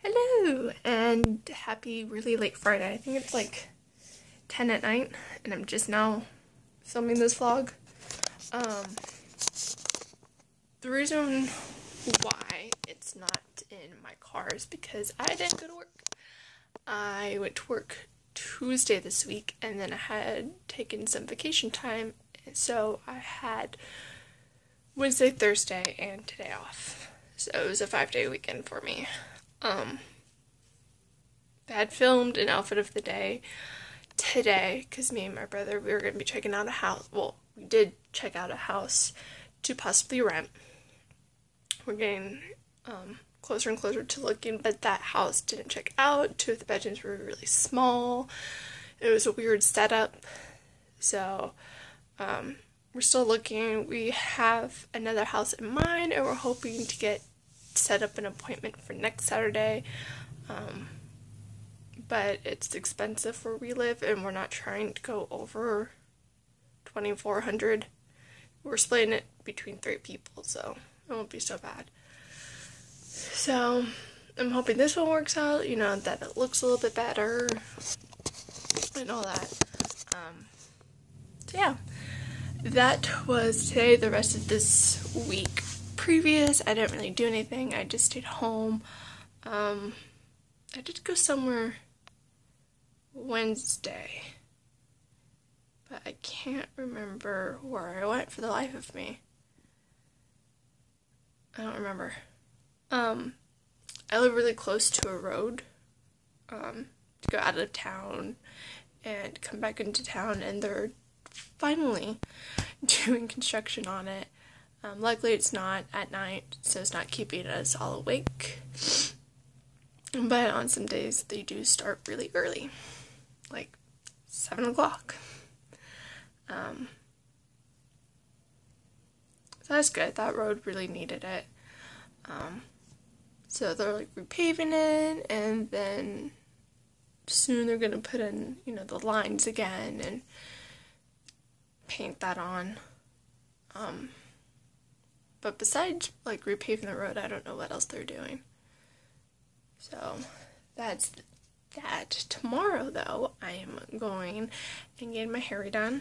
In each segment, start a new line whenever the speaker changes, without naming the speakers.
Hello, and happy really late Friday. I think it's like 10 at night, and I'm just now filming this vlog. The reason why it's not in my car is because I didn't go to work. I went to work Tuesday this week, and then I had taken some vacation time, so I had Wednesday, Thursday, and today off. So it was a 5-day weekend for me. I had filmed an outfit of the day today because me and my brother, we were going to be checking out a house. Well, we did check out a house to possibly rent. We're getting closer and closer to looking, but that house didn't check out. 2 of the bedrooms were really small. It was a weird setup. So we're still looking. We have another house in mind, and we're hoping to set up an appointment for next Saturday. But it's expensive where we live, and we're not trying to go over $2,400. We're splitting it between 3 people, so it won't be so bad. So I'm hoping this one works out, that it looks a little bit better and all that. So yeah, that was today. The rest of this week previous, I didn't really do anything. I just stayed home. I did go somewhere Wednesday, but I can't remember where I went for the life of me. I don't remember. I live really close to a road to go out of town and come back into town, and they're finally doing construction on it. Luckily it's not at night, so it's not keeping us all awake. But on some days they do start really early, like 7 o'clock. So that's good. That road really needed it. So they're like repaving it, and then soon they're gonna put in, the lines again and paint that on. But besides like repaving the road, I don't know what else they're doing. So that's that. Tomorrow though, I am going and getting my hair redone.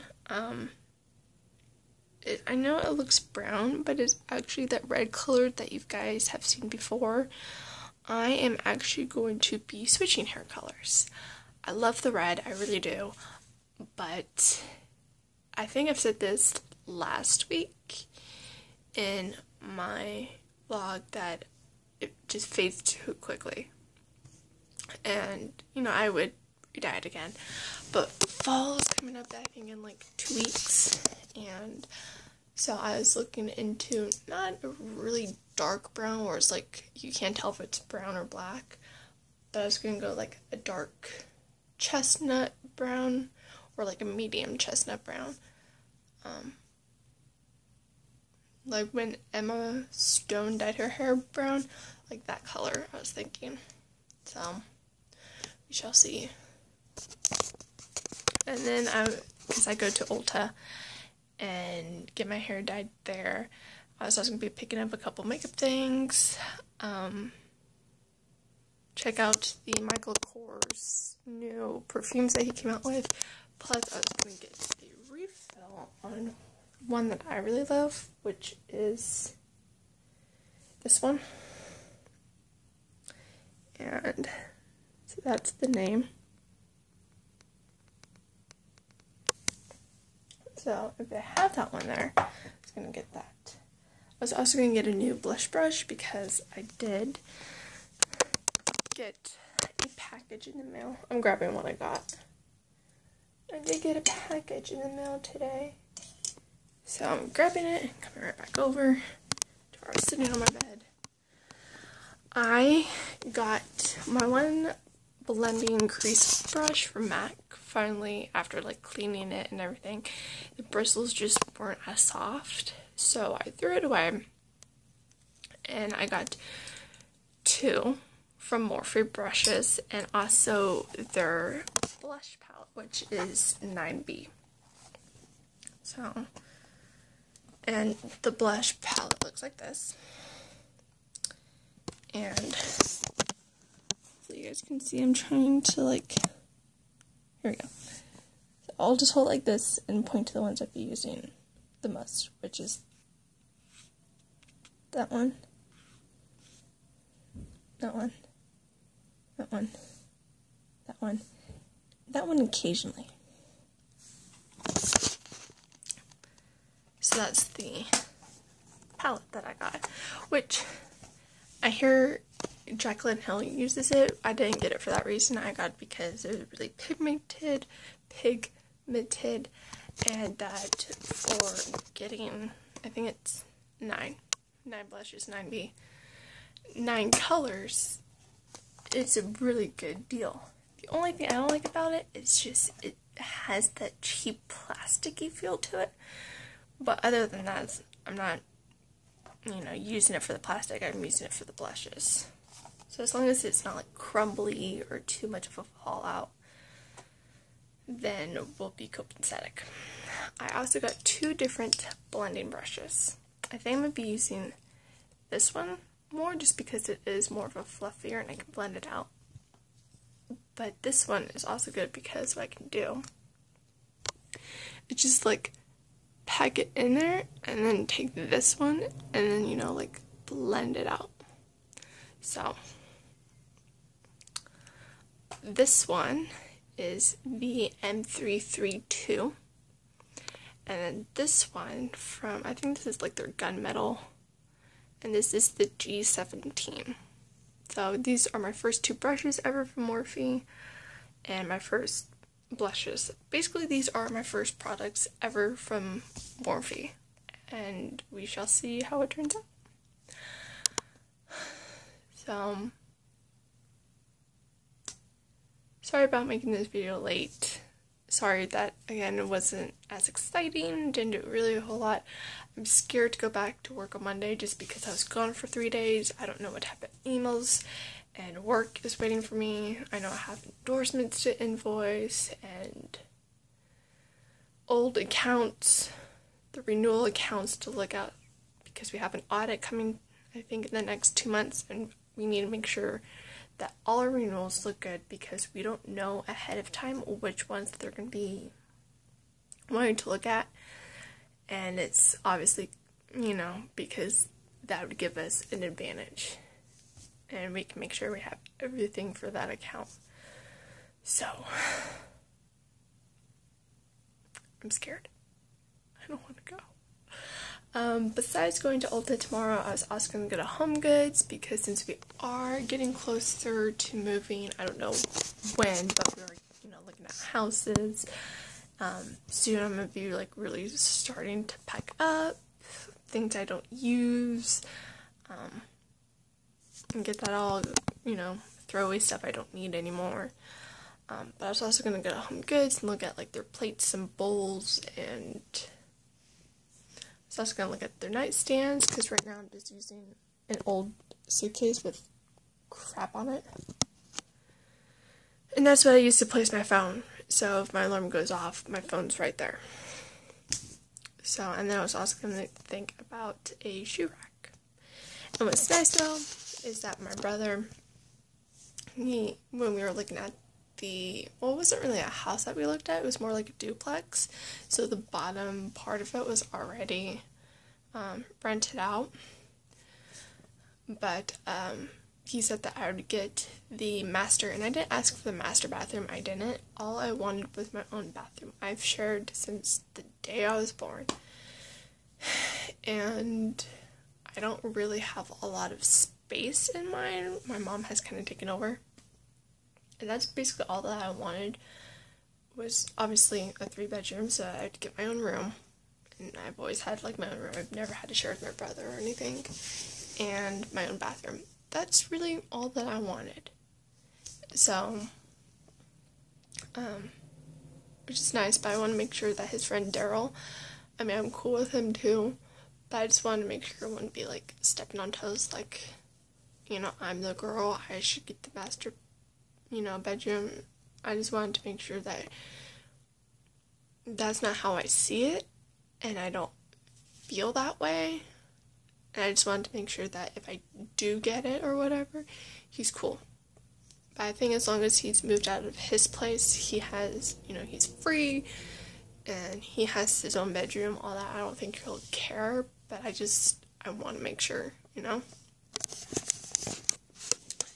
I know it looks brown, but it's actually that red color that you guys have seen before. I am actually going to be switching hair colors. I love the red, I really do, but I think I've said this last week in my vlog that it just fades too quickly. And, I would dye it again. But fall is coming up, I think, in like 2 weeks. And so I was looking into not a really dark brown where it's like you can't tell if it's brown or black. But I was going to go like a dark chestnut brown or like a medium chestnut brown. Like when Emma Stone dyed her hair brown, like that color I was thinking. So we shall see. And then because I go to Ulta and get my hair dyed there, I was also going to be picking up a couple makeup things. Check out the Michael Kors new perfumes that he came out with. Plus I was going to get a refill on one that I really love, which is this one. And so that's the name. So if they have that one there, I was going to get that. I was also going to get a new blush brush because I did get a package in the mail. I'm grabbing what I got. I did get a package in the mail today. So I'm grabbing it and coming right back over to where I was sitting on my bed. I got my one blending crease brush from MAC. Finally, after like cleaning it and everything, the bristles just weren't as soft, so I threw it away. And I got 2 from Morphe brushes, and also their blush palette, which is 9B. So, and the blush palette looks like this. And guys can see, I'm trying to, like, here we go. So I'll just hold like this and point to the ones I'd be using the most, which is that one, that one, that one, that one, that one occasionally. So that's the palette that I got, which I hear Jaclyn Hill uses it. I didn't get it for that reason. I got it because it was really pigmented, and that for getting, I think it's 9 blushes, 9 colors, it's a really good deal. The only thing I don't like about it is just it has that cheap plasticky feel to it. But other than that, I'm not, using it for the plastic, I'm using it for the blushes. So as long as it's not like crumbly or too much of a fallout, then we'll be copacetic. I also got 2 different blending brushes. I think I'm going to be using this one more just because it is more of a fluffier and I can blend it out. But this one is also good because what I can do, it's just like pack it in there and then take this one and then, like blend it out. So this one is the M332, and then this one from, I think this is like their gunmetal, and this is the G17. So these are my first 2 brushes ever from Morphe, and my first blushes. Basically these are my first products ever from Morphe, and we shall see how it turns out. So sorry about making this video late. Sorry that, again, it wasn't as exciting, didn't do really a whole lot. I'm scared to go back to work on Monday just because I was gone for 3 days. I don't know what type of emails and work is waiting for me. I know I have endorsements to invoice and old accounts, the renewal accounts to look at because we have an audit coming, I think, in the next 2 months, and we need to make sure that all our renewals look good because we don't know ahead of time which ones they're going to be wanting to look at. And it's obviously, because that would give us an advantage. And we can make sure we have everything for that account. So, I'm scared. I don't want to go. Besides going to Ulta tomorrow, I was also going to go to Home Goods because since we are getting closer to moving, I don't know when, but we are, looking at houses. Soon I'm going to be, like, really starting to pack up things I don't use, and get that all, throwaway stuff I don't need anymore. But I was also going to go to Home Goods and look at, like, their plates and bowls, and I was also going to look at their nightstands, because right now I'm just using an old suitcase with crap on it. And that's what I use to place my phone. So if my alarm goes off, my phone's right there. So, and then I was also going to think about a shoe rack. And what's nice though, is that my brother, when we were looking at it wasn't really a house that we looked at, it was more like a duplex, so the bottom part of it was already rented out, but he said that I would get the master, and I didn't ask for the master bathroom. I didn't. All I wanted was my own bathroom. I've shared since the day I was born, and I don't really have a lot of space in mine. My mom has kind of taken over. And that's basically all that I wanted, was obviously a 3-bedroom, so I had to get my own room. And I've always had, like, my own room. I've never had to share with my brother or anything. And my own bathroom. That's really all that I wanted. So, which is nice, but I want to make sure that his friend Daryl, I'm cool with him too, but I just wanted to make sure I wouldn't be, like, stepping on toes, like, I'm the girl, I should get the master bedroom. I just wanted to make sure that that's not how I see it, and I don't feel that way. And I just wanted to make sure that if I do get it or whatever, he's cool. But I think as long as he's moved out of his place, he has, he's free and he has his own bedroom, all that. I don't think he'll care, but I want to make sure,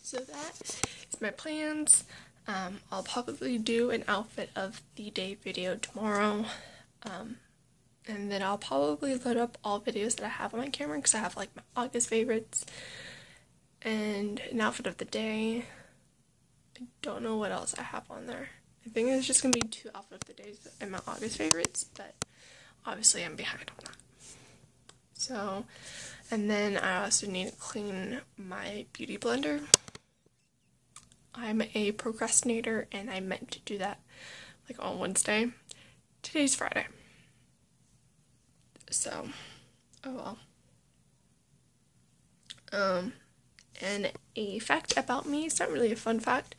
So that is my plans. I'll probably do an outfit of the day video tomorrow. And then I'll probably load up all videos that I have on my camera because I have like my August favorites and an outfit of the day. I don't know what else I have on there. I think it's just going to be 2 outfit of the days and my August favorites, but obviously I'm behind on that. So, and then I also need to clean my beauty blender. I'm a procrastinator and I meant to do that like on Wednesday. Today's Friday. So, oh well. And a fact about me, it's not really a fun fact,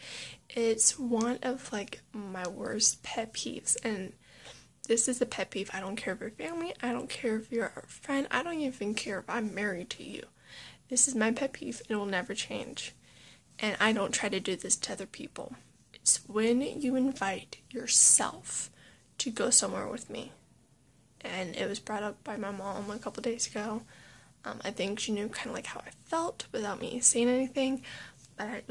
it's one of like my worst pet peeves, and this is a pet peeve. I don't care if you're family, I don't care if you're a friend, I don't even care if I'm married to you. This is my pet peeve and it will never change. And I don't try to do this to other people. It's when you invite yourself to go somewhere with me. And it was brought up by my mom a couple days ago. I think she knew kind of like how I felt without me saying anything. But,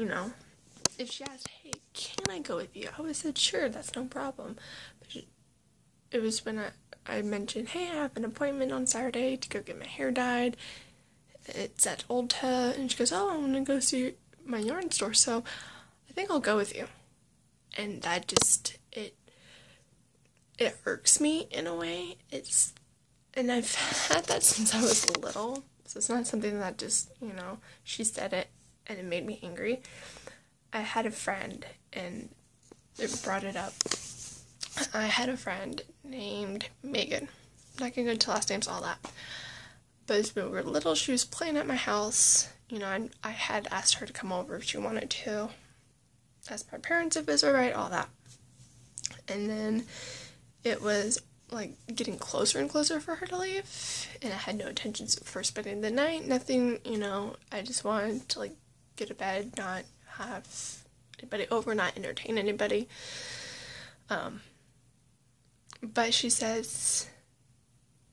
if she asked, hey, can I go with you? I would have said, sure, that's no problem. But it was when I mentioned, hey, I have an appointment on Saturday to go get my hair dyed. It's at Ulta. And she goes, oh, I'm going to go see my yarn store, so I think I'll go with you. And that just, it irks me in a way. And I've had that since I was little, so it's not something that just, she said it and it made me angry. I had a friend, and it brought it up. I had a friend named Megan. I'm not gonna go into last names, all that. But when we were little, she was playing at my house. I had asked her to come over if she wanted to. Asked my parents if it was alright, all that. And then it was like getting closer and closer for her to leave, and I had no intentions for spending the night, nothing, I just wanted to like get to bed, not have anybody over, not entertain anybody. But she says,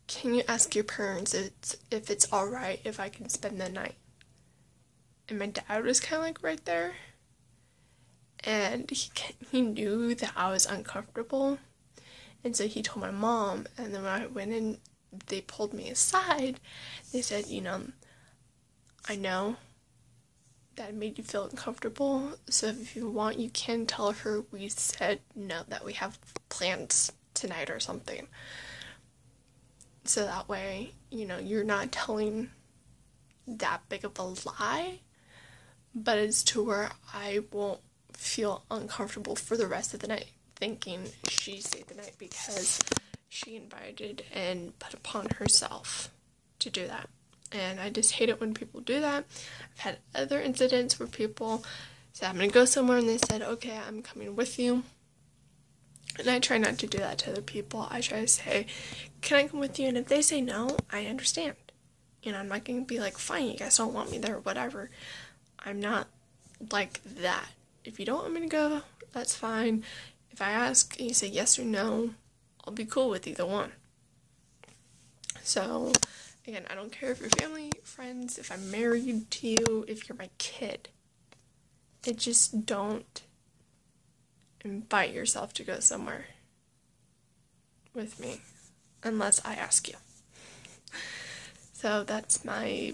can you ask your parents if it's alright if I can spend the night? And my dad was kind of like right there, and he knew that I was uncomfortable. And so he told my mom, and then when I went in, they pulled me aside. They said, I know that made you feel uncomfortable, so if you want, you can tell her we said no, that we have plans tonight or something. So that way, you're not telling that big of a lie, but it's to where I won't feel uncomfortable for the rest of the night, thinking she stayed the night because she invited and put upon herself to do that. And I just hate it when people do that. I've had other incidents where people said, I'm going to go somewhere, and they said, okay, I'm coming with you. And I try not to do that to other people. I try to say, can I come with you? And if they say no, I understand. I'm not going to be like, fine, you guys don't want me there or whatever. I'm not like that. If you don't want me to go, that's fine. If I ask and you say yes or no, I'll be cool with either one. So, again, I don't care if you're family, friends, if I'm married to you, if you're my kid. Just don't invite yourself to go somewhere with me unless I ask you. So that's my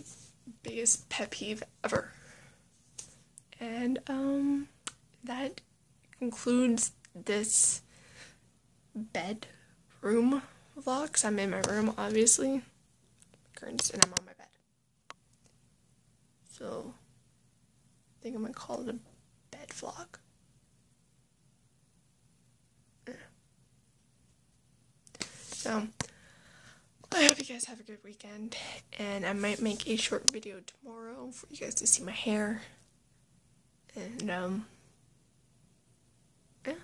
biggest pet peeve ever. And that concludes this bedroom vlog, 'cause I'm in my room, obviously, curtains, and I'm on my bed. So I think I'm gonna call it a bed vlog. Yeah. So I hope you guys have a good weekend, and I might make a short video tomorrow for you guys to see my hair. And yeah,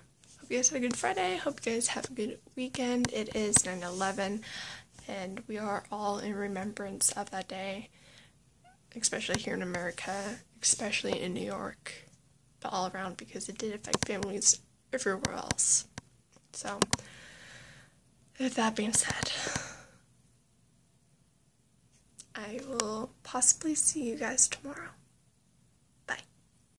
hope you guys have a good Friday. Hope you guys have a good weekend. It is 9/11, and we are all in remembrance of that day, especially here in America, especially in New York. all around because it did affect families everywhere else. So, with that being said, I will possibly see you guys tomorrow.